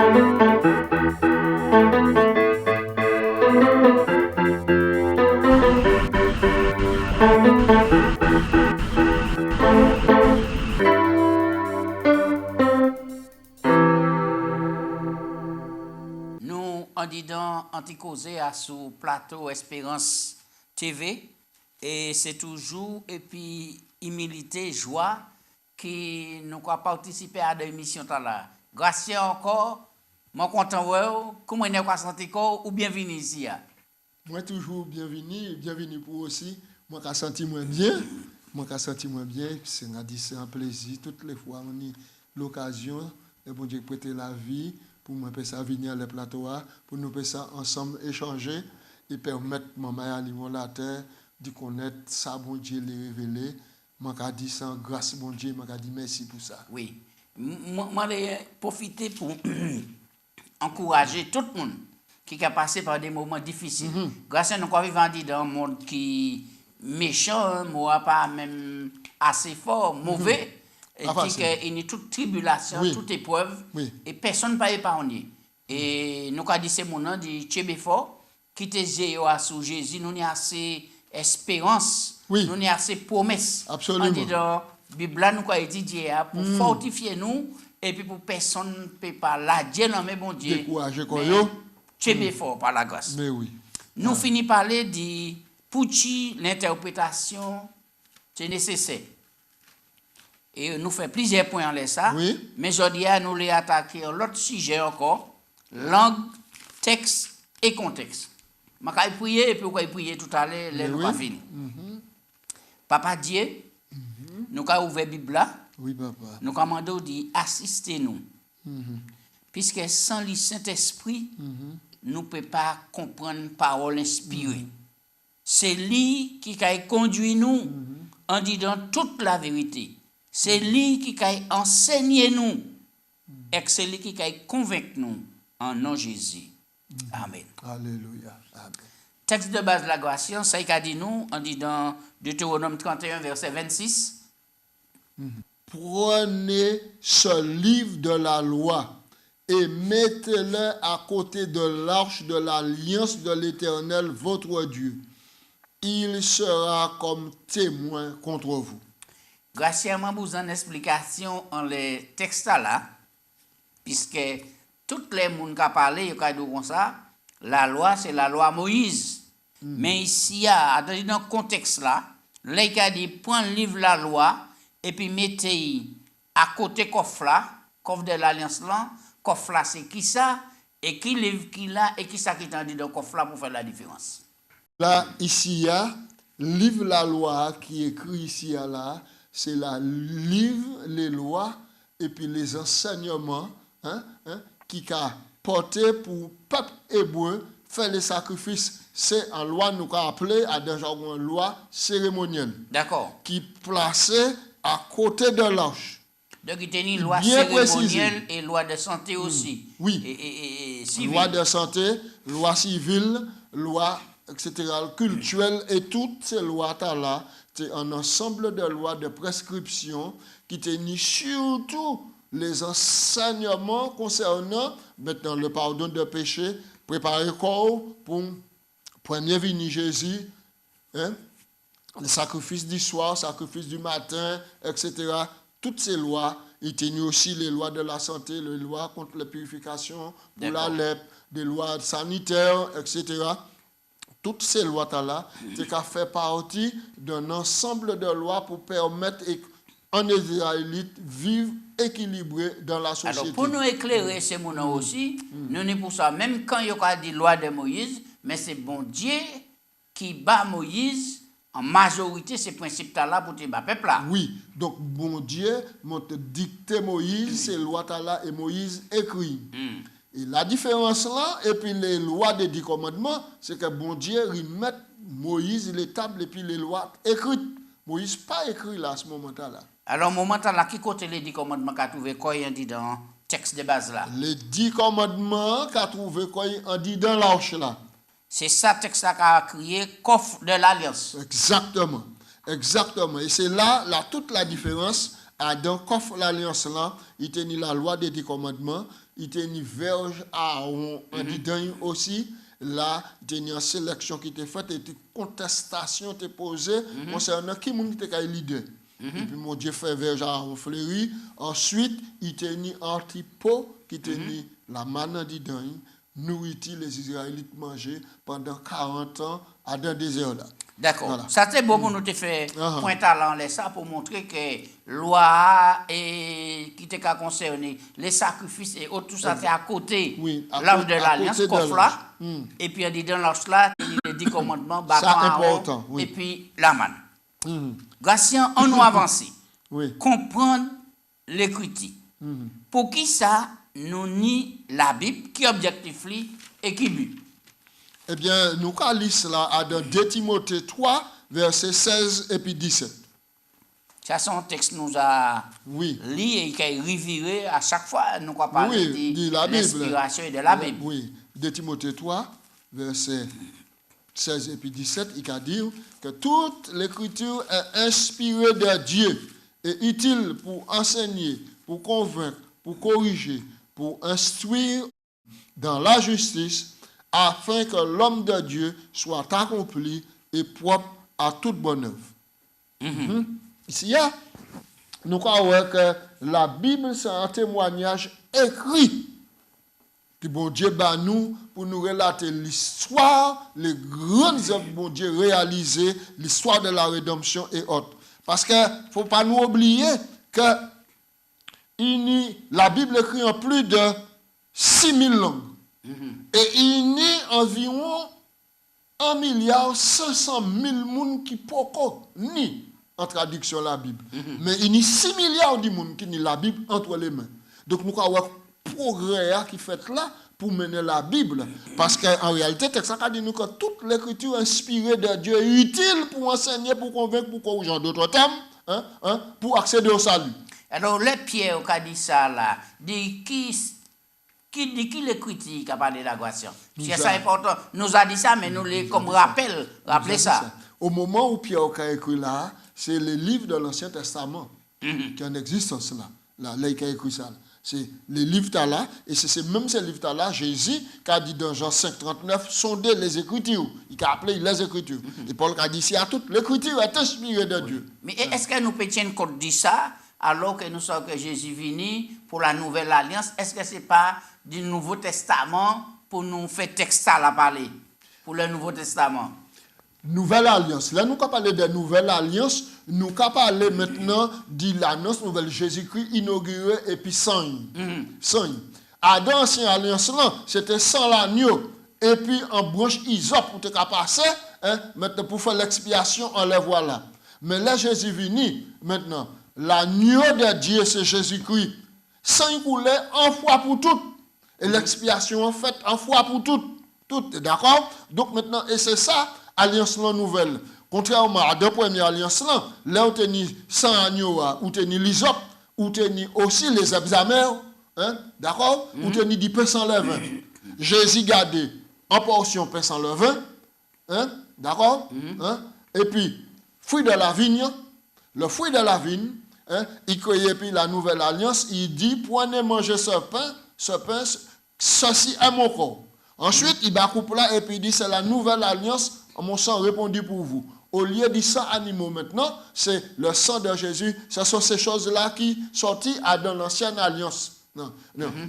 Nous, en disant anti-causé à sous plateau Espérance TV, et c'est toujours, et puis, humilité, joie, qui nous a participé à l'émission là. Grâce encore, mon content, comment est-ce que vous ou bienvenue ici? Moi, toujours bienvenue pour aussi. Moi, je senti moins bien. C'est un plaisir. Toutes les fois, on a l'occasion, et bon Dieu prêter la vie, pour nous faire venir le plateau, pour nous faire ça ensemble échanger et permettre maman à la terre de connaître ça, bon Dieu, les révéler. Moi, je dis ça, grâce bon Dieu, moi, je dis merci pour ça. Oui. Moi, je profiter pour encourager tout le monde qui a passé par des moments difficiles. Grâce à nous, nous vivons dans un monde qui est méchant, moi, pas même assez fort, mauvais. Et il y a toute tribulation, toute épreuve, et personne ne peut épargner. Et nous, avons dit c'est mon nom, dit Tchébéfort, qui te zéro sur Jésus, nous avons assez espérance, nous avons assez promesse. Absolument. On dit dans la Bible, nous avons étudié pour fortifier nous, et puis pour personne ne peut pas la Dieu, non, mais bon Dieu. Décourager quoi, Tchébéfort par la grâce. Mais oui. Nous finissons par parler de Pouchi, l'interprétation, c'est nécessaire. Et nous faisons plusieurs points en ça. Oui. Mais aujourd'hui, nous les attaquer l'autre sujet encore, langue, texte et contexte. Je vais prier et puis je vais prier tout à l'heure, nous va finir. Papa Dieu, nous avons ouvert la Bible là. Oui, papa. Nous commandons d'assister-nous. Puisque sans le Saint-Esprit, nous ne pouvons pas comprendre parole inspirée. C'est lui qui a conduit nous en disant toute la vérité. C'est lui qui a enseigné nous. Et c'est lui qui a convaincu nous en nom de Jésus. Amen. Alléluia. Amen. Texte de base de la grâce, ça qu'a dit nous, on dit dans Deutéronome 31, verset 26. Prenez ce livre de la loi et mettez-le à côté de l'arche de l'alliance de l'Éternel, votre Dieu. Il sera comme témoin contre vous. Gracieusement, vous en explication en les textes là, puisque tous les gens qui ont parlé, ils ont dit comme ça, la loi, c'est la loi Moïse. Mais ici, dans le contexte là, les gens dit, prends le livre de la loi, et puis mettez à côté coffre de l'alliance là, coffre là, c'est qui ça, et qui livre qui là, et qui ça qui t'a dit dans coffre là pour faire la différence. Là, ici, il y a livre la loi qui est écrit ici, là, c'est la livre, les lois, et puis les enseignements qui a porté pour le peuple hébreu faire les sacrifices. C'est en loi, nous avons appelé à des jargon loi cérémonielle. D'accord. Qui placée à côté de l'arche. Donc, il y a une loi cérémonielle et loi de santé aussi. Oui. Et civile. Loi de santé, loi civile, loi, etc., culturelle, et toutes ces lois-là, c'est un ensemble de lois de prescription qui tenient surtout les enseignements concernant maintenant le pardon de péché, préparer le corps pour premier venir Jésus, le sacrifice du soir, sacrifice du matin, etc. Toutes ces lois, il tenait aussi les lois de la santé, les lois contre la purification, pour la lèpre, des lois sanitaires, etc. Toutes ces lois-là, c'est qu'à faire partie d'un ensemble de lois pour permettre un Israélite vivre équilibré dans la société. Alors, pour nous éclairer ces mots aussi, nous sommes pour ça, même quand il y a dit loi de Moïse, mais c'est bon Dieu qui bat Moïse, en majorité, ces principes-là pour te battre peuple là. Oui, donc bon Dieu m'a dicté Moïse, ces lois-là, et Moïse écrit. Et la différence là, et puis les lois des 10 commandements, c'est que bon Dieu remet Moïse les tables et puis les lois écrites. Moïse pas écrit là à ce moment-là. Alors, moment là, qui côté les 10 commandements qu'a trouvé quoi il dit dans le texte de base là? Les 10 commandements qu'a trouvé quoi il dit dans l'arche là. C'est ça texte là qu'a créé coffre de l'alliance. Exactement. Exactement. Et c'est là toute la différence. Dans le coffre de l'alliance là, il tenait la loi des 10 commandements. il était une verge Aaron en dedans aussi. Là, il y a une sélection qui était faite et une contestation était posée concernant qui était leader. Et puis mon Dieu fait verge Aaron fleuri. Ensuite, il y a une Antipo qui était la manne dedans. Nourriture les Israélites mangeaient pendant 40 ans à dans le désert là. D'accord. Voilà. Ça c'est bon pour nous te faire point talent ça pour montrer que loi et qui t'a concerné les sacrifices et autres tout ça c'est à côté l'âge de l'alliance coffre là et puis il dit dans l'âge là les 10 commandements important et puis la manne. Gratien on nous avancer. Comprendre l'écriture. Pour qui ça nous nie la Bible qui objectif et qui but. Eh bien, nous allons lire cela dans 2 Timothée 3, versets 16 et puis 17. Ça, son texte nous a lu et qui est reviré à chaque fois. Nous avons parlé de l'inspiration et de la Bible. Oui, 2 Timothée 3, versets 16 et puis 17, il a dit que toute l'écriture est inspirée de Dieu et utile pour enseigner, pour convaincre, pour corriger, pour instruire dans la justice, afin que l'homme de Dieu soit accompli et propre à toute bonne œuvre. Ici, nous croyons que la Bible, c'est un témoignage écrit que bon Dieu bat nous pour nous relater l'histoire, les grandes œuvres que bon Dieu réalisées, l'histoire de la rédemption et autres. Parce qu'il ne faut pas nous oublier que la Bible écrit en plus de 6000 langues. Et il y a environ 1,5 milliard de monde qui ne ni en traduction la Bible. Mais il y a 6 milliards de monde qui ni la Bible entre les mains. Donc nous avons un progrès qui fait là pour mener la Bible. Parce qu'en réalité, le texte a dit nous que toute l'écriture inspirée de Dieu est utile pour enseigner, pour convaincre, pour corriger. En d'autres termes, pour accéder au salut. Alors, les Pierre qui a dit ça là, dit qui l'écriture qui a parlé de la grâce. C'est ça important. Nous a dit ça, mais nous les comme rappelez ça. Au moment où Pierre a écrit là, c'est le livre de l'Ancien Testament qui en existence là. Là, il a écrit ça. C'est les livres là, et c'est même ces livres là, Jésus qui a dit dans Jean 5, 39, sondez les Écritures. Il a appelé les Écritures. Et Paul a dit, si à toute l'écriture est inspirée de Dieu. Mais est-ce que nous pouvons tenir compte de ça, alors que nous savons que Jésus venu pour la nouvelle alliance? Est-ce que ce n'est pas du Nouveau Testament pour nous faire texte à la parler, pour le Nouveau Testament? Nouvelle alliance. Là, nous avons parlé de nouvelle alliance. Nous avons parlé maintenant de l'annonce nouvelle Jésus-Christ inauguré et puis sans. À dans l'ancienne alliance, là, c'était sans l'agneau et puis en branche hysope pour te passer. Maintenant, pour faire l'expiation, on les voit là. Mais là, Jésus venu maintenant. L'agneau de Dieu, c'est Jésus-Christ. Sang coulé en fois pour toutes. Et l'expiation en fait en fois pour toutes. D'accord? Donc maintenant, et c'est ça, alliance nouvelle. Contrairement à deux premières alliances, là où tu as sans agneau, où tu as l'hysope, où tu as aussi les examens, d'accord? Où tu as du pain sans levain. Jésus gardé en portion pain sans levain, d'accord? Et puis, fruit de la vigne, le fruit de la vigne, il crée puis la nouvelle alliance, il dit, prenez manger ce pain, ceci est mon corps. Ensuite, il va couper là et puis il dit, c'est la nouvelle alliance, mon sang répondu pour vous. Au lieu du sang animaux maintenant, c'est le sang de Jésus. Ce sont ces choses-là qui sortent dans l'ancienne alliance. Non.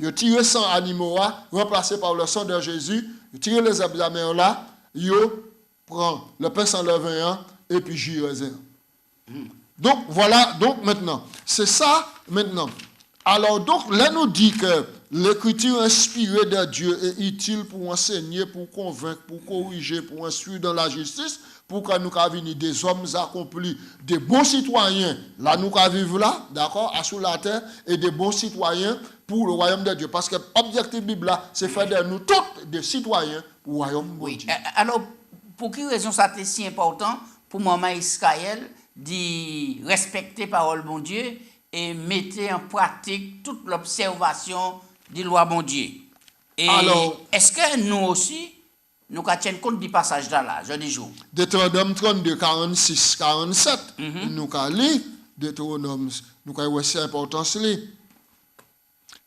Il tire sang animaux là, remplacé par le sang de Jésus. Il tire les examens là, il prend le pain sans levain et puis j'y réserve. Donc voilà, donc maintenant, c'est ça maintenant. Alors donc là nous dit que l'écriture inspirée de Dieu est utile pour enseigner, pour convaincre, pour corriger, pour instruire dans la justice, pour que nous venir des hommes accomplis, des bons citoyens, là nous vivons là, d'accord, à sous la terre, et des bons citoyens pour le royaume de Dieu. Parce que l'objectif Bible là, c'est faire de nous tous des citoyens pour le royaume de Dieu. Alors, pour quelle raison ça est si important pour maman Israël de respecter la parole de bon Dieu et mettre en pratique toute l'observation des lois bon Dieu? Et alors, est-ce que nous aussi, nous tenons compte du passage là, je dis jour? Deutéronome 32, 46, 47, nous avons lu Deutéronome, nous avons aussi importance.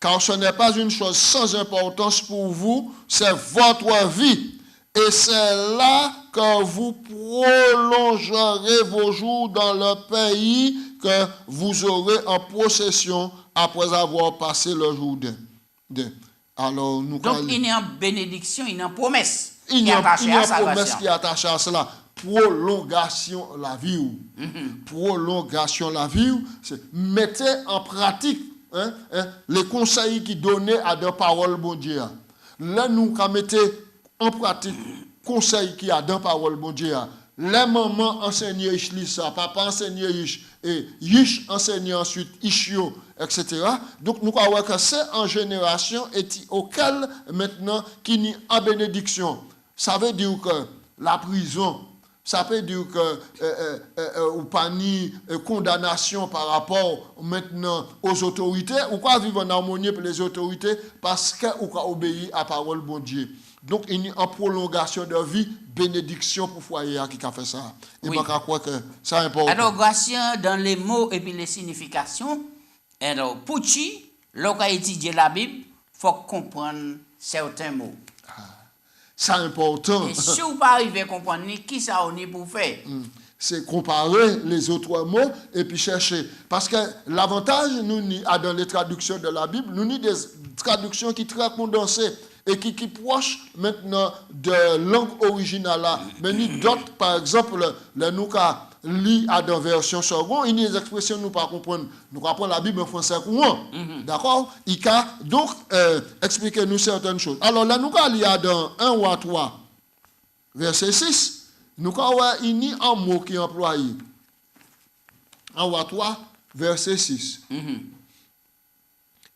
car ce n'est pas une chose sans importance pour vous, c'est votre vie. Et c'est là que vous prolongerez vos jours dans le pays que vous aurez en possession après avoir passé le jour de. Alors, nous Donc, il y a une bénédiction, il y a une promesse il y a une promesse ça. qui est attachée à cela. Prolongation la vie. Prolongation la vie. Mettez en pratique les conseils qui donnaient à des paroles bon Dieu. Là, nous mettez en pratique conseils qui a dans parole bon Dieu. Les mamans enseignaient ça, papa enseignait et Yish enseignait ensuite Ishio, etc. Donc nous croyons que c'est en génération et auquel maintenant qui n'est en bénédiction. Ça veut dire que la prison, ça veut dire que ou pas ni condamnation par rapport maintenant aux autorités, ou quoi vivre en harmonie pour les autorités parce que ou quoi obéir à parole bon Dieu. Donc, il y a une prolongation de vie, bénédiction pour foyer qui a fait ça. Et oui. je crois que c'est important. Alors, Gratien, dans les mots et puis les significations, alors, pour qui, lorsqu'on étudie la Bible, il faut comprendre certains mots. C'est important. Et si vous ne pas arriver à comprendre, qui ça on est pour faire? C'est comparer les autres mots et puis chercher. Parce que l'avantage, nous, dans les traductions de la Bible, nous avons des traductions qui sont très condensées et qui proche maintenant de langue originale là. Mais ni d'autres, par exemple, le nous lit à dans version seconde, il y a des expressions nous pas comprendre. Nous apprenons la Bible en français courant. D'accord? Il a donc expliquer nous certaines choses. Alors là nous lire dans 1 ou 3 verset 6, nous il y a un mot qui est employé. 1 ou 3 verset 6.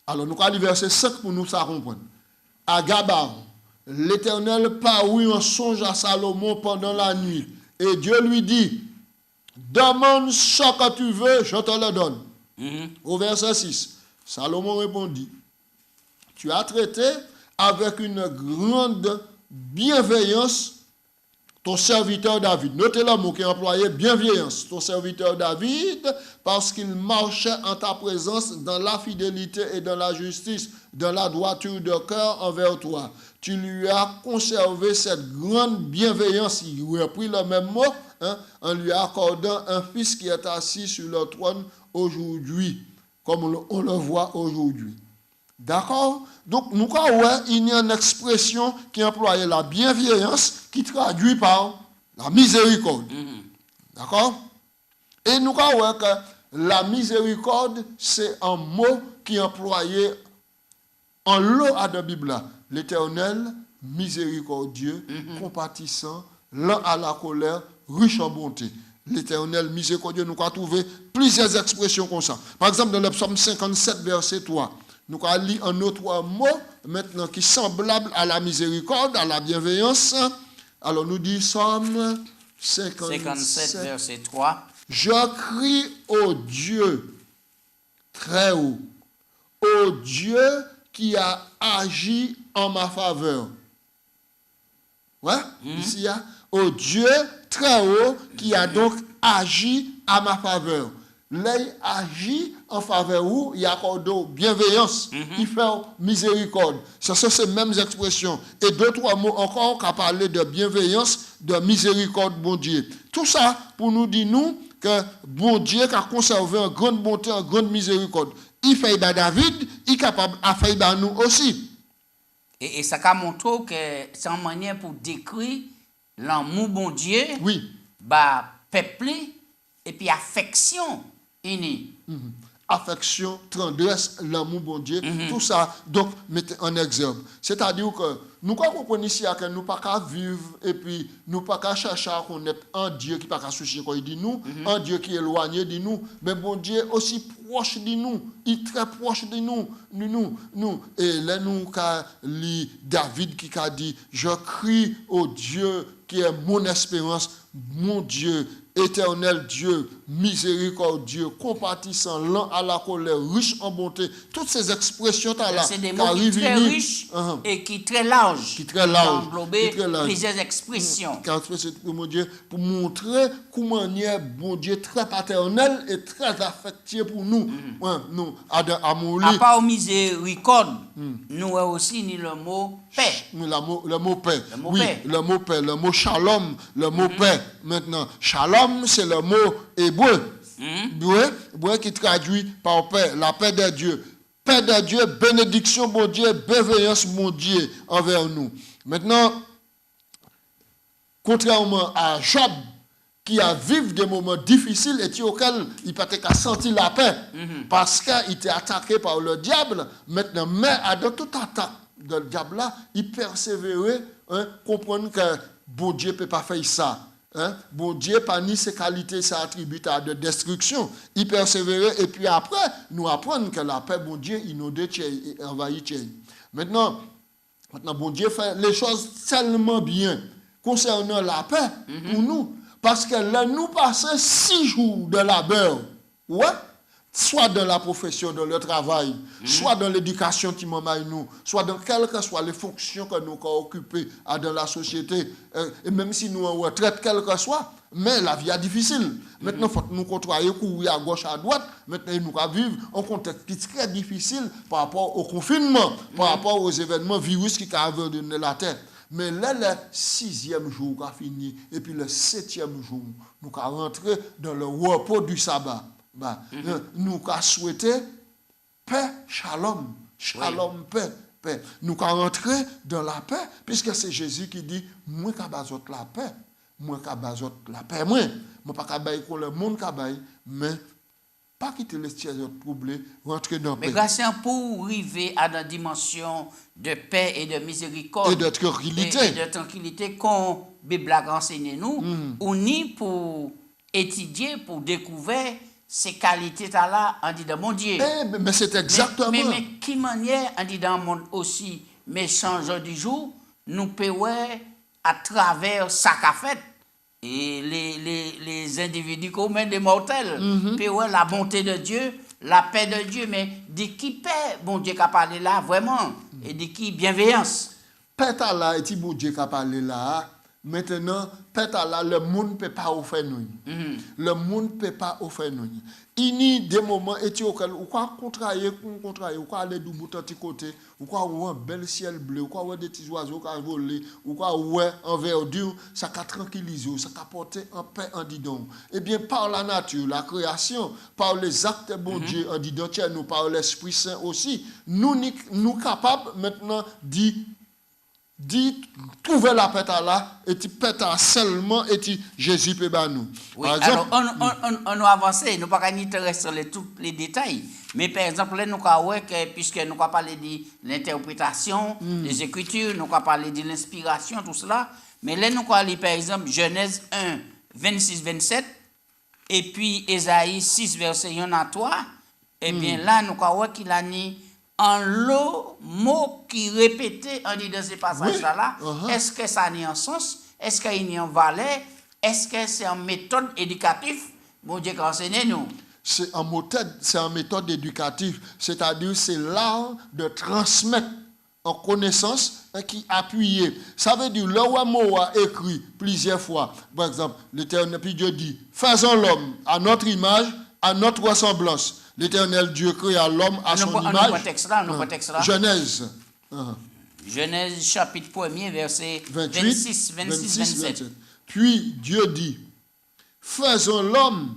Alors nous allons lire verset 5 pour nous ça comprendre. À Gabar, l'Éternel parut en songe à Salomon pendant la nuit. Et Dieu lui dit, demande ce que tu veux, je te le donne. Au verset 6, Salomon répondit, tu as traité avec une grande bienveillance ton serviteur David. Notez le mot qui est employé, bienveillance. Ton serviteur David, parce qu'il marchait en ta présence dans la fidélité et dans la justice, dans la droiture de cœur envers toi. Tu lui as conservé cette grande bienveillance. Il a pris le même mot, en lui accordant un fils qui est assis sur le trône aujourd'hui, comme on le voit aujourd'hui. D'accord? Donc, nous croyons qu'il y a une expression qui emploie la bienveillance qui traduit par la miséricorde. D'accord? Et nous croyons que la miséricorde, c'est un mot qui est employé en l'eau à la Bible. L'Éternel, miséricordieux, compatissant, lent à la colère, riche en bonté. L'Éternel, miséricordieux, nous avons trouvé plusieurs expressions comme ça. Par exemple, dans le psaume 57, verset 3, nous allons lire un autre mot maintenant qui est semblable à la miséricorde, à la bienveillance. Alors nous dit psaume 57, verset 3. Je crie au Dieu très haut, au Dieu qui a agi en ma faveur. Ouais, ici il y a au Dieu très haut qui a donc agi à ma faveur. L'œil agit en faveur où il y a bienveillance, il fait miséricorde. Ce sont ces mêmes expressions. Et deux, trois mots encore qui parlent de bienveillance, de miséricorde, bon Dieu. Tout ça pour nous dire, nous, que bon Dieu qui a conservé en grande bonté, en grande miséricorde. Il fait à David, il est capable de faire à nous aussi. Et ça a montré que c'est une manière pour décrire l'amour bon Dieu, oui, bah, peuple, et puis affection. Affection, tendresse, l'amour bon Dieu, tout ça, donc, mettez en exergue. C'est-à-dire que nous comprenons ici que nous ne pouvons pas vivre et puis nous ne pouvons pas chercher à connaître un Dieu qui ne peut pas soucier quand il dit nous, un Dieu qui est éloigné de nous, mais bon Dieu aussi proche de nous, il est très proche de nous. Et là, nous avons David qui a dit, je crie au Dieu qui est mon espérance, mon Dieu. éternel Dieu, miséricordieux, compatissant, lent à la colère, riche en bonté. Toutes ces expressions-là, c'est des mots qui sont très riches et qui sont très larges. Qui très large. Englober plusieurs expressions. Pour montrer comment bon Dieu très paternel et très affectueux pour nous. Nous, à part miséricorde, nous avons aussi ni le mot paix. Le mot paix. Oui, paix. le mot paix, le mot shalom, le mot paix. Maintenant, shalom, c'est le mot hébreu. Hébreu qui traduit par paix, la paix de Dieu. Paix de Dieu, bénédiction, mon Dieu, bienveillance, mon Dieu, envers nous. Maintenant, contrairement à Job, qui a vécu des moments difficiles et auxquels il peut-être a senti la paix, parce qu'il était attaqué par le diable, maintenant, mais dans toute attaque de diable là, il persévérait, comprendre que bon Dieu ne peut pas faire ça. Bon Dieu, pas ni ses qualités, ses attributs de destruction. Il persévérait et puis après, nous apprenons que la paix, bon Dieu, il nous détient et envahit. Maintenant, bon Dieu fait les choses tellement bien concernant la paix pour nous. Parce que là, nous passons 6 jours de labeur. Ouais? Soit dans la profession, dans le travail, soit dans l'éducation qui m'emmène nous, soit dans quelles que soient les fonctions que nous avons occupées dans la société, et même si nous en retraite, quelle que soit, mais la vie est difficile. Maintenant, il faut que nous côtoyer, courir à gauche, à droite. Maintenant, nous allons vivre un contexte qui est très difficile par rapport au confinement, par rapport aux événements virus qui ont donné la tête. Mais là, le 6e jour a fini, et puis le 7e jour, nous allons rentrer dans le repos du sabbat. Nous avons souhaité paix, shalom, shalom, paix. Nous avons rentré dans la paix, puisque c'est Jésus qui dit, moi qui bazot la paix, moi qui bazot la paix, moi pas bailler pour le monde qui mais pas quitter les tiers troublés, rentrer dans la paix. Mais grâce pour arriver à la dimension de paix et de miséricorde et de tranquillité, qu'on Bible a enseigné nous, on y pour étudier, pour découvrir ces qualités-là, on dit dans mon Dieu. Mais c'est exactement. Mais qui manière, on dit dans le monde aussi, mais changeant du jour, nous pouvons à travers ça qu'a fait, et les individus communs des mortels, pouvons la bonté de Dieu, la paix de Dieu, mais de qui paix, bon Dieu qui a parlé là, vraiment, et de qui bienveillance. Paix là, et bon Dieu qui a parlé là. Maintenant, peut-être le monde ne peut pas offrir nous. Le monde ne peut pas offrir nous. Il y a des moments auxquels on peut contrarier, on peut aller du bout de côté, on peut avoir un bel ciel bleu, on peut avoir des petits oiseaux qui volent, on peut avoir un verdure, ça peut tranquilliser, ça peut porter en paix en didon. Eh bien, par la nature, la création, par les actes de bon Dieu en didon, nous par l'Esprit Saint aussi, nous sommes capables maintenant d'y trouver la paix là et tu paix seulement et tu Jésus peut nous. Oui, par exemple, alors on a avancé, nous pas intéresser sur tous les détails, mais par exemple là nous puisque nous avons parlé de l'interprétation des Écritures, nous avons parlé de l'inspiration, tout cela, mais là nous avons par exemple Genèse 1 26-27 et puis Ésaïe 6 verset 1 à 3, et bien là nous avons qu'il a ni en l'eau, mot qui répétait en disant ces passages-là, est-ce que ça a un sens? Est-ce qu'il y a un valeur? Est-ce que c'est une méthode éducative? Bon Dieu, enseignez-nous. C'est une méthode éducative, c'est-à-dire c'est l'art de transmettre en connaissance qui appuyé. Ça veut dire, le roi mot a écrit plusieurs fois, par exemple, l'Éternel, puis Dieu dit, faisons l'homme à notre image, à notre ressemblance. L'Éternel Dieu créa l'homme à son image. Genèse. Genèse chapitre 1er, verset 26, 27. Puis Dieu dit, faisons l'homme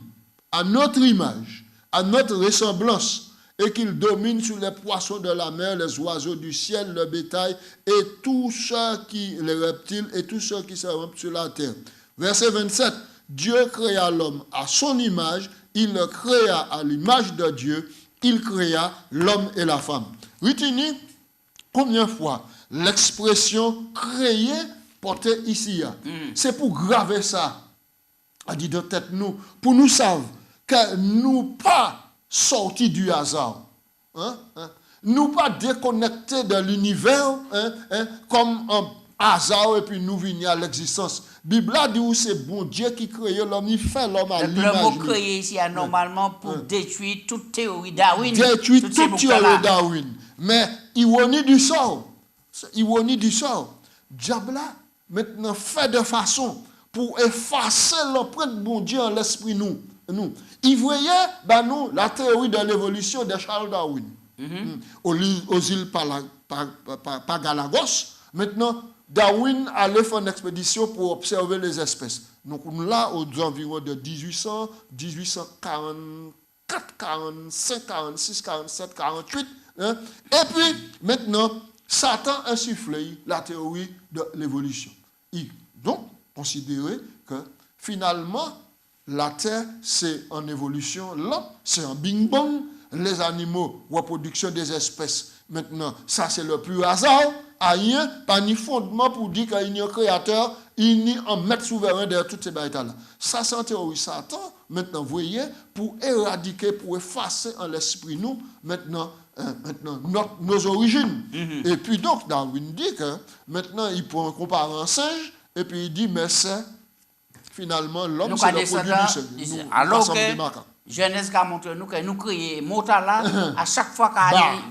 à notre image, à notre ressemblance, et qu'il domine sur les poissons de la mer, les oiseaux du ciel, le bétail, et tous ceux les reptiles, et tous ceux qui se rampent sur la terre. Verset 27. Dieu créa l'homme à son image, il le créa à l'image de Dieu, il créa l'homme et la femme. Retenez combien de fois l'expression créer portée ici. C'est pour graver ça. A dit de tête nous, pour nous savoir que nous pas sortis du hasard. Nous pas déconnectés de l'univers comme hasard et puis nous venons à l'existence. Bible a dit où c'est bon Dieu qui crée l'homme, il fait l'homme à l'image. Le mot créer ici a normalement pour détruire toute théorie Darwin. Détruire toute théorie Darwin. Mais ironie du sort. Diable maintenant fait de façon pour effacer l'empreinte de bon Dieu en l'esprit nous. Il voyait nous la théorie de l'évolution de Charles Darwin. Aux îles Pagalagos. Maintenant, Darwin allait faire une expédition pour observer les espèces. Donc là, aux environs de 1800, 1844, 45, 46, 47, 48. Et puis, maintenant, Satan a insufflé la théorie de l'évolution. Il donc considéré que finalement, la Terre, c'est en évolution lente, c'est en bing-bang. Les animaux, reproduction des espèces. Maintenant, ça c'est le plus hasard. Rien, pas ni fondement pour dire qu'il y a un créateur, il y a un maître souverain derrière toutes ces bêtes-là. Ça c'est en théorie Satan. Maintenant, vous voyez, pour éradiquer, pour effacer en l'esprit nous, maintenant nos origines. Et puis donc, Darwin dit que maintenant, il peut comparer un singe, et puis il dit, mais c'est finalement l'homme, c'est le produit du singe. Alors que Genèse a montré nous que nous créons Motala à chaque fois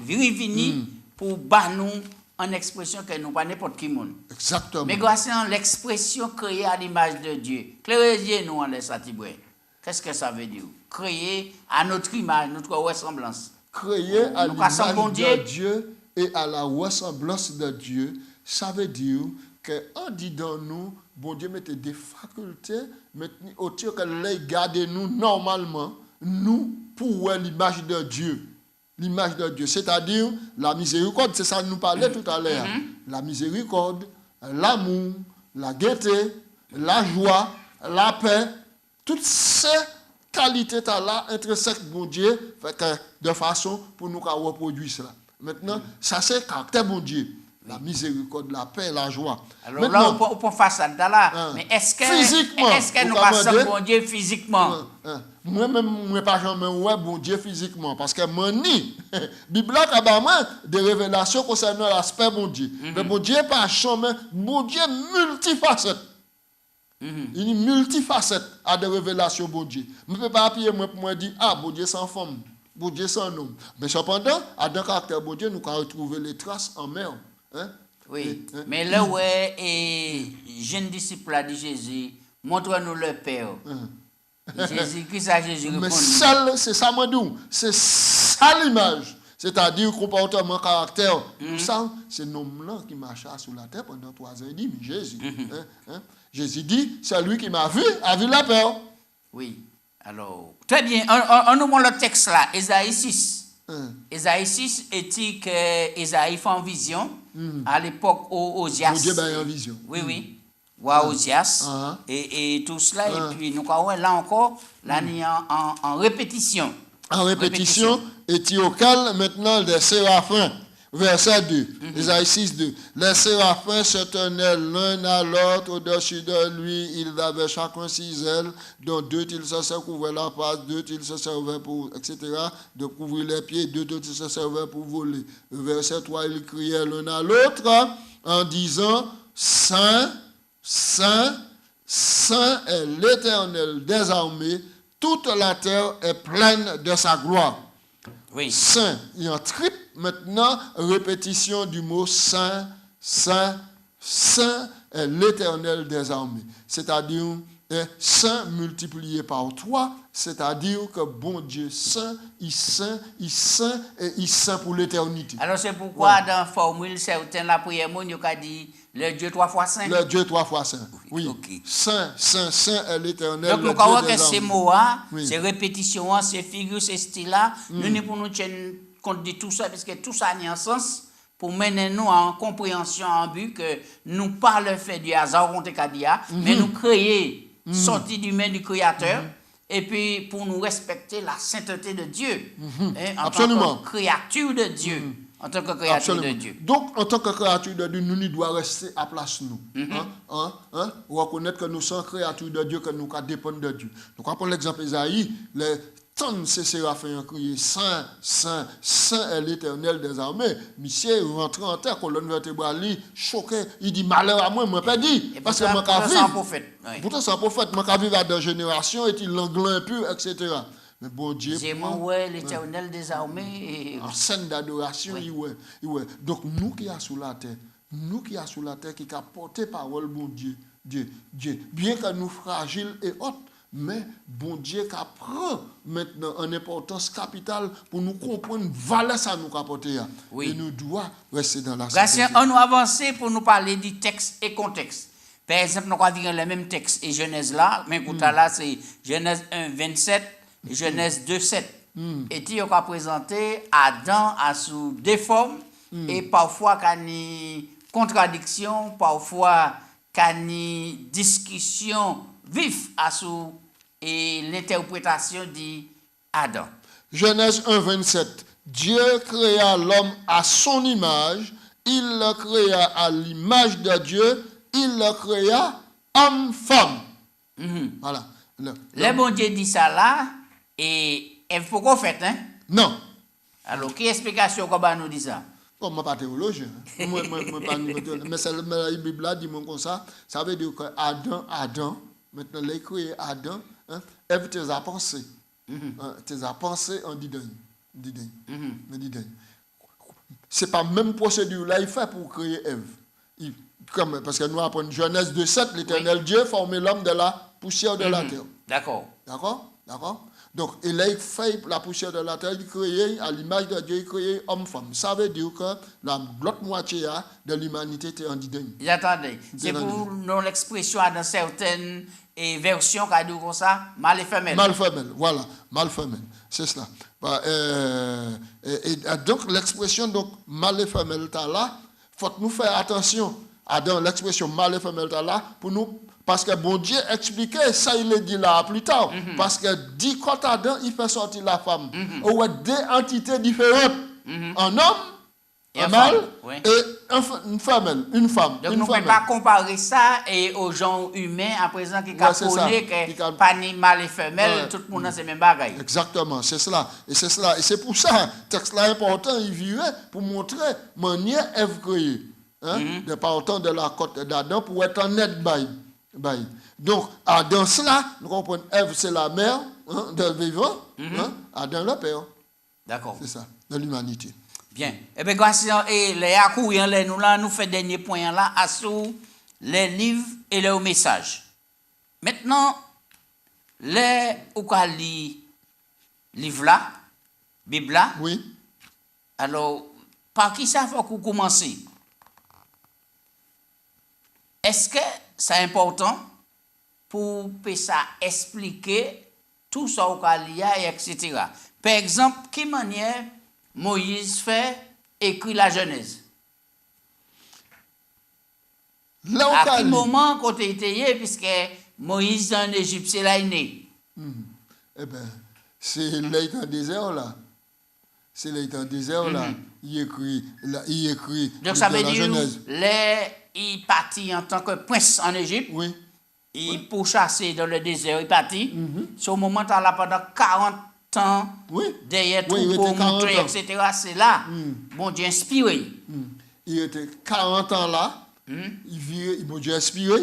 qu'il vient pour nous en expression que nous pas n'importe qui monde. Exactement. Mais grâce à l'expression créée à l'image de Dieu. Clairez nous en laisse attirer. Qu'est-ce que ça veut dire? Créer à notre image, notre ressemblance. Créer à l'image de Dieu et à la ressemblance de Dieu, ça veut dire que en disant nous, bon Dieu mettait des facultés, maintenant au tir que les garder nous normalement, nous pour l'image de Dieu. L'image de Dieu, c'est-à-dire la miséricorde, c'est ça que nous parlait tout à l'heure. La miséricorde, l'amour, la gaieté, la joie, la paix, toutes ces qualités-là intrinsèques bon Dieu, de façon pour nous reproduire cela. Maintenant, ça c'est le caractère bon Dieu. La miséricorde, la paix, la joie. Alors maintenant, là, on peut faire ça là. Mais est-ce que nous passons bon Dieu physiquement? Moi-même, je ne pas jamais ouais bon Dieu physiquement. Parce que moi, la Bible a des révélations concernant l'aspect bon Dieu. Mais bon Dieu pas jamais, bon Dieu multifacette. Il est multifacette à des révélations bon Dieu. Je ne peux pas appuyer moi pour moi dire, bon Dieu sans femme, bon Dieu sans homme. Mais cependant, à dans le caractère bon Dieu, nous avons retrouvé les traces en mer. Oui, mais là où est jeune disciple a dit Jésus, montre-nous le Père. Jésus, qui ça Jésus répond? Mais c'est ça, Madou. C'est ça l'image. C'est-à-dire comportement, caractère. Tout ça, c'est l'homme-là qui marcha sur la terre pendant 3 ans et demi. Jésus. Jésus dit, c'est lui qui m'a vu, a vu la peur. Oui. Alors, très bien. On nous montre le texte là, Ésaïe 6. Ésaïe 6 est-il que Ésaïe fait en vision à l'époque au Osias. Dieu ben en vision. Oui. Ou à Osias. Et tout cela. Et puis nous avons là encore, là en répétition. En répétition, est-il auquel maintenant des séraphins. Verset 2, Ésaïe 6, 2. Les séraphins se tenaient l'un à l'autre au-dessus de lui. Ils avaient chacun 6 ailes, dont 2 ils se couvraient la face, 2 ils se servaient pour, etc., de couvrir les pieds, 2 autres ils se servaient pour voler. Verset 3, ils criaient l'un à l'autre en disant, Saint, Saint, Saint est l'Éternel des armées, toute la terre est pleine de sa gloire. Oui. Saint, il y a un triple. Maintenant, répétition du mot Saint, Saint, Saint est l'Éternel des armées. C'est-à-dire, Saint multiplié par 3, c'est-à-dire que bon Dieu Saint, il Saint, il Saint et il Saint pour l'éternité. Alors c'est pourquoi dans la formule, certains la prière, il a dit le Dieu 3 fois Saint. Le Dieu 3 fois Saint. Oui. Okay. Saint, Saint, Saint est l'Éternel. Donc nous voyons que ces mots-là, ces répétitions, ces figures, ces styles-là, nous ne pouvons tenir compte de tout ça, parce que tout ça a un sens pour mener nous en compréhension, en but que nous pas le fait du hasard, mais nous créer, sortir du main du Créateur, et puis pour nous respecter la sainteté de Dieu, en tant que créature de Dieu. En tant que créature de Dieu. Donc, en tant que créature de Dieu, nous devons rester à place nous. Reconnaître que nous sommes créatures de Dieu, que nous dépendons de Dieu. Donc, on prend l'exemple d'Ésaïe, les tant ces séraphins crié Saint, Saint, Saint est l'Éternel des armées. Monsieur rentre en terre, colonne vertébrale, choqué, il dit malheur à moi, moi pas dit. Parce que moi c'est un prophète. Pourtant c'est un prophète, moi vivre à deux générations, est-il l'anglais impur, etc. Mais bon Dieu. C'est moi, ouais, l'Éternel des armées. En scène d'adoration, ouais. Donc nous qui sommes sous la terre, qui a porté parole, bon Dieu, bien que nous fragiles et autres, mais bon Dieu qui prend maintenant une importance capitale pour nous comprendre valeur ça nous apporter. Oui. Et nous devons rester dans la Grâce on nous avancer pour nous parler du texte et contexte. Par exemple, nous avons le même texte et Genèse là, mais là c'est Genèse 1, 27 et Genèse 2, 7. Et tu as présenté Adam à sous des formes et parfois qu'il y a contradiction, parfois qu'il y a discussion vive à sous et l'interprétation d'Adam. Genèse 1, 27. Dieu créa l'homme à son image, il le créa à l'image de Dieu, il le créa homme-femme. Voilà. Le bon Dieu dit ça là, et il faut qu'on fasse, hein? Non. Alors, quelle explication qu'on nous dit ça? Bon, moi, pas théologien. Moi, pas mais la Bible là dit comme ça. Ça veut dire que Adam, maintenant, il a créé Adam, hein, Ève tes a pensé. Tes a pensé en didin. C'est pas même procédure là, il fait pour créer Ève. Parce que nous apprenons Genèse 2:7, l'Éternel Dieu formait l'homme de la poussière de la terre. D'accord. Donc, il a fait la poussière de la terre, il créé à l'image de Dieu, il créé homme-femme. Ça veut dire que l'autre moitié de l'humanité était en didin. Attendez, c'est pour nous l'expression dans certaines versions qui dit comme ça, mâle et femelle. Mâle femelle, voilà, mâle femelle, c'est cela. Et donc, l'expression donc mâle et femelle, là, il faut nous faire attention dans l'expression mâle et femelle, là, pour nous. Parce que bon Dieu expliquait, ça il le dit là plus tard. Parce que dit quand Adam, il fait sortir la femme. Ou deux entités différentes. Un homme, un mâle, et une femelle, une femme. Donc nous ne pouvons pas comparer ça aux gens humains à présent qui connaissent que pas ni mâle et femelle, tout le monde c'est même bagaille. Exactement, c'est cela. Et c'est cela. Et c'est pour ça, le texte là important, il virait pour montrer manière Ève créée. De partant de la côte d'Adam pour être en aide donc, dans cela, nous comprenons, Ève, c'est la mère de vivant, Adam, le père. D'accord. C'est ça, de l'humanité. Bien. Eh bien, grâce et les accouillants, nous fait dernier point là, à sous les livres et les messages. Maintenant, les livres là, Bible là. Oui. Alors, par qui ça faut commencer? Est-ce que c'est important pour ça expliquer tout ça au Kalia, etc. Par exemple, quelle manière Moïse fait écrire la Genèse? À quel moment quand tu étais, puisque Moïse en Égypte, c'est là il est né? Eh bien, c'est là dans le désert là. Il écrit. Donc ça veut dire, il partit en tant que prince en Égypte. Oui. Il pour chasser dans le désert, il partit. Sur le moment là pendant 40 ans, derrière tout pour montrer, etc. C'est là, bon Dieu inspiré. Il était 40 ans là, il virait, bon Dieu inspiré,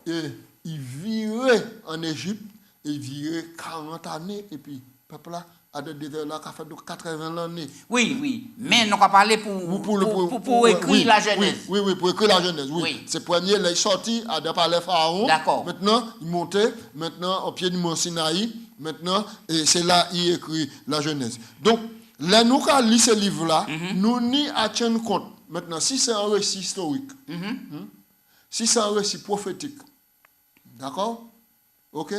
et il virait en Égypte, il virait 40 années, et puis, peuple là, à de désert là, qui a fait 80 années. Oui, mais nous allons parler pour écrire la Genèse. Oui, pour écrire la Genèse, oui. C'est premier, il est sorti à de parler Pharaon. D'accord. Maintenant, il montait, maintenant, au pied du mont Sinaï, maintenant, et c'est là qu'il écrit la Genèse. Donc, là, nous, quand on lit ce livre-là, nous n'y atteignons compte. Maintenant, si c'est un récit historique, si c'est un récit prophétique, d'accord? Ok?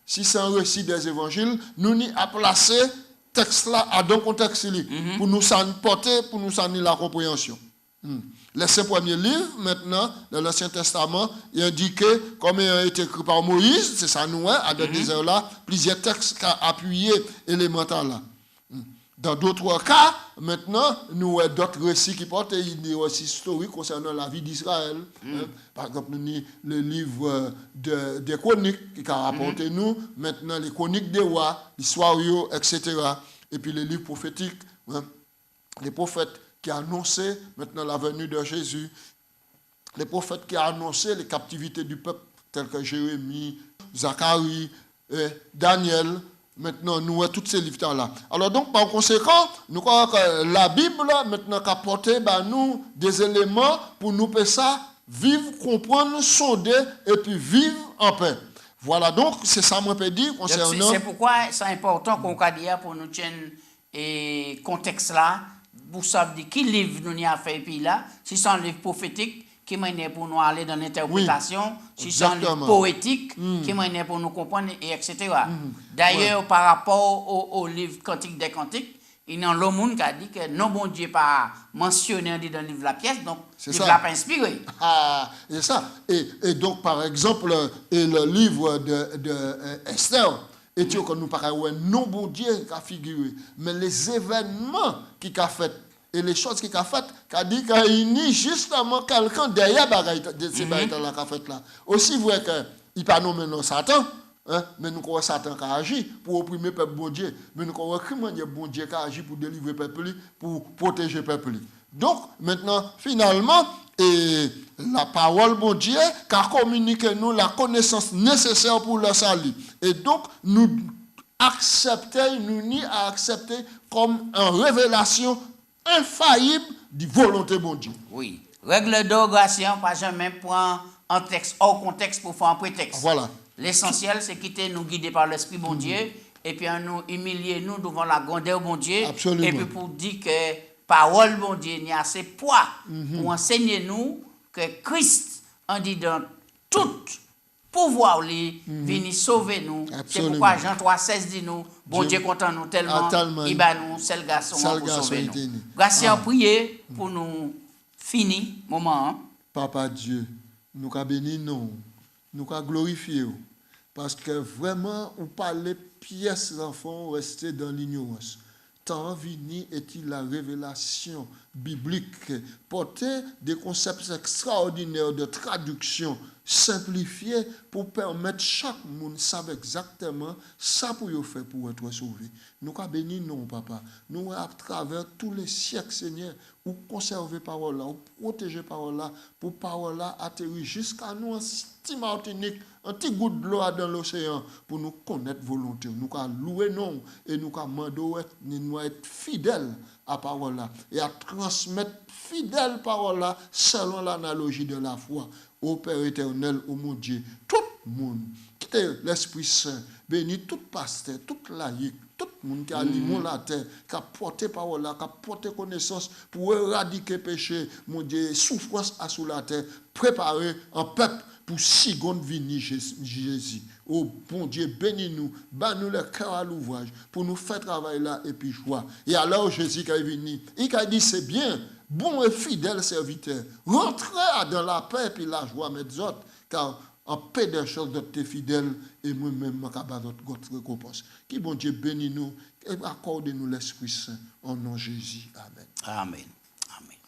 Si c'est un récit des évangiles, nous n'y a placé texte là à un contexte pour nous porter, pour nous donner la compréhension. Les 5 premiers livres, maintenant, de l'Ancien Testament, il indiqué, comme il a été écrit par Moïse, c'est ça nous, à des désert là, plusieurs textes qui ont appuyé élémentaires là. Dans d'autres cas, maintenant, nous avons d'autres récits qui portent des récits historiques concernant la vie d'Israël. Par exemple, nous avons le livre des chroniques qui a rapporté nous, maintenant les chroniques des rois, l'histoire, etc. Et puis les livres prophétiques, les prophètes qui annonçaient maintenant la venue de Jésus, les prophètes qui annonçaient les captivités du peuple, tels que Jérémie, Zacharie, Daniel. Maintenant, nous avons tous ces livres-là. Alors donc, par conséquent, nous croyons que la Bible, maintenant, a apporté nous des éléments pour nous faire ça, vivre, comprendre, sonder et puis vivre en paix. Voilà, donc, c'est ça que je peux dire concernant... C'est pourquoi c'est important qu'on dire pour nous tenir et contexte là, pour savoir qui livre nous y a fait puis là, si c'est un livre prophétique, qui mène pour nous aller dans l'interprétation, si c'est un livre poétique, qui mène pour nous comprendre, et etc. D'ailleurs, par rapport au livre Cantique des Cantiques, il y a un monde qui a dit que non, bon Dieu pas mentionné dans le livre La Pièce, donc le livre n'a pas inspiré. Ah, c'est ça. Et donc, par exemple, le livre de Esther, et tu que nous parlons, non, bon Dieu qui a figuré, mais les événements qui a fait, et les choses qu'il a faites, qu'a dit qu'il y a justement quelqu'un derrière ces bagailles-là qu'a fait là. Aussi vrai qu'il n'y a pas nommé Satan, mais nous croyons Satan qui a agi pour opprimer le peuple bon Dieu. Mais nous croyons que bon Dieu qui a agi pour délivrer le peuple, pour protéger le peuple. Donc, maintenant, finalement, la parole bon Dieu qui a communiqué nous la connaissance nécessaire pour le salut. Et donc, nous n'y accepter comme une révélation infaillible de volonté bon Dieu. Oui. Règle d'or, Gratien, pas jamais prendre un texte hors contexte pour faire un prétexte. Voilà. L'essentiel, c'est quitter nous guider par l'Esprit bon Dieu et puis nous humilier nous devant la grandeur bon Dieu. Absolument. Et puis pour dire que parole bon Dieu n'y a assez poids pour enseigner nous que Christ en dit dans tout pouvoir venir sauver nous. C'est pourquoi Jean 3,16 dit nous, bon Dieu content nous tellement, il va nous, seul garçon pour sauver nous. Merci à prier pour nous finir, moment. Papa Dieu, nous avons béni nous, nous avons glorifié, parce que vraiment, on parle pièces d'enfants rester dans l'ignorance. Tant vini est-il la révélation biblique, porter des concepts extraordinaires de traduction simplifiés pour permettre chaque monde de savoir exactement ça pour faire pour être sauvé. Nous avons béni non, papa. Nous à travers tous les siècles, Seigneur, ou conserver parole là, ou protéger parole là, pour parole là atterrir jusqu'à nous en petit Martinique, un petit goutte de l'eau dans l'océan pour nous connaître volonté. Nous avons loué non et nous avons demandé être fidèles à parole là et à transmettre fidèle parole là selon l'analogie de la foi. Ô Père éternel, ô mon Dieu, tout le monde, qui est l'Esprit Saint, bénis tout pasteur, tout laïc, tout le monde qui a limon la terre, qui a porté parole là, qui a porté connaissance pour éradiquer péché, mon Dieu, souffrance à sous la terre, préparer un peuple pour seconde venue Jésus. Oh bon Dieu, bénis-nous, bats-nous le cœur à l'ouvrage pour nous faire travailler là et puis joie. Et alors Jésus qui est venu, il a dit c'est bien, bon et fidèle serviteur, rentrez dans la paix et puis la joie, mes autres, car en paix des choses d'être fidèle et moi-même, je vais votre récompense. Qui bon Dieu bénis-nous et accorde-nous l'Esprit Saint en nom de Jésus. Amen. Amen. Amen.